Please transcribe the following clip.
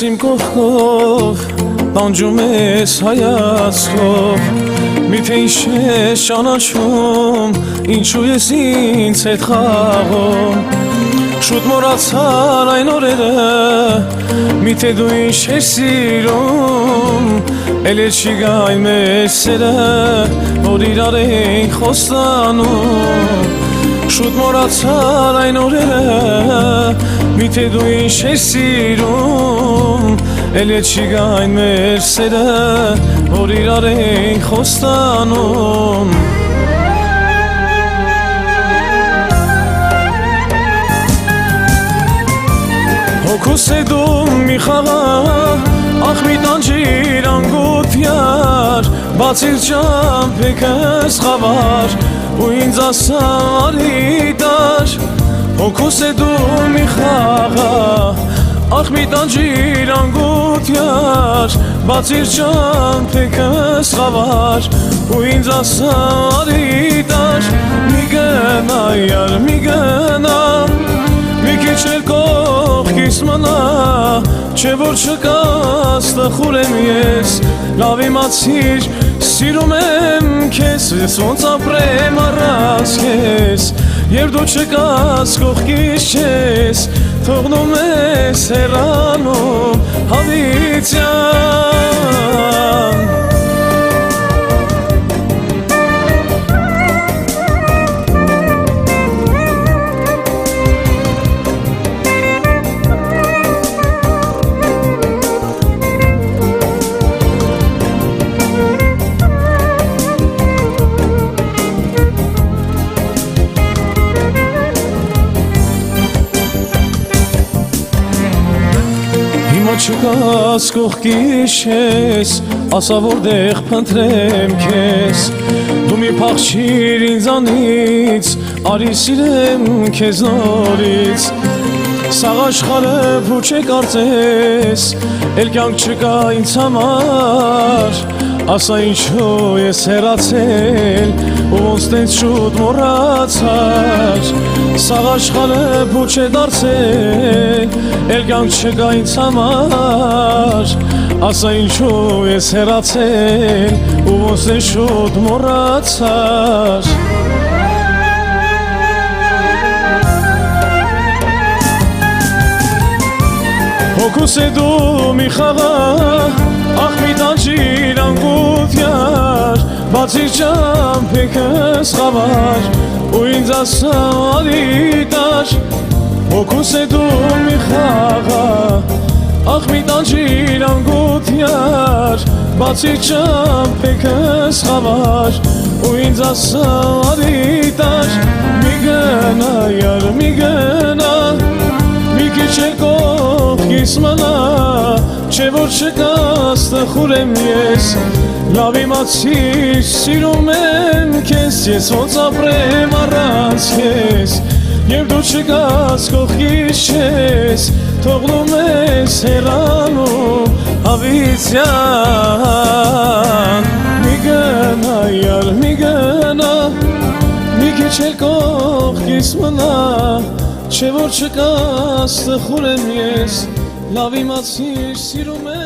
իմ կողքով, տանջում ես հայացքով, միթե ինչ ես ճանաչում, ինչու ես ինձ հետ խաղում, շուտ մոռացար այն օրերը, միթե դու ինչ ես սիրում, էլ չի գայն մեր սերը, որ իրար ենք խոստանում, շուտ մոռացար այն օրերը, միթե դու ինչ ես սիրում, էլ չի գայն մեր սերը, որ իրար ենք խոստանում։ Հոգուս է դու մի խաղա, ախ մի տանջիր անգութ յար, բացիր ճամփեքս խավար, ու ինձ ասա արի տար, հոգուս է դու մի խաղա, ախ մի տանջիր անգութ յար, բացիր ճամփեքս խավար, ու ինձ ասա արի տար, մի գնա յար, մի գնա, մի քիչ էլ կողքիս մնա, չէ որ չկաս տխուր եմ ես, լավ իմացիր, սիրում եմ քեզ, ես ոնց ապրեմ առանց քեզ, երբ դու չկաս կողքիս չես, թողնում ես հեռանում հավիտյան։ Չկաս կողքիս ես, ասա որտեղ փնտրեմ քեզ, դու մի փախչիր ինձանից, արի սիրեմ քեզ նորից, սաղ աշխարհը փուչ է կարծես, էլ կյանք չկա ինձ համար, ասա ինչու ես հեռացել, ու ոնց տենց շուտ մոռացար, սաղ աշխարհը փուչ է դարձել, էլ կյանք չկա ինձ համար, ասա ինչու ես հեռացել, ու ոնց տենց շուտ մոռացար։ Հոգուս է դու մի խաղա, ախ մի տանջիր անգութ յար, բացիր ճամփեքս խավար, ու ինձ ասա արի տար, հոգուս է դու մի խաղա, ախ մի տանջիր անգութ յար, բացիր ճամփեքս խավար, ու ինձ ասա արի տար, մի գնա յար, մի գնա, մի քիչ էլ կողքիս մնա, չէ որ չկաս տխուր եմ ես, լավ իմացիր, սիրում եմ քեզ, ես ոնց ապրեմ առանց քեզ, երբ դու չկաս կողքիս չես, թողնում ես հեռանում հավիտյան, մի գնա յար, մի գնա, մի քիչ էլ կողքիս մնա, չէ որ չկաս տխուր եմ ես, լավ իմացիր, սիրում եմ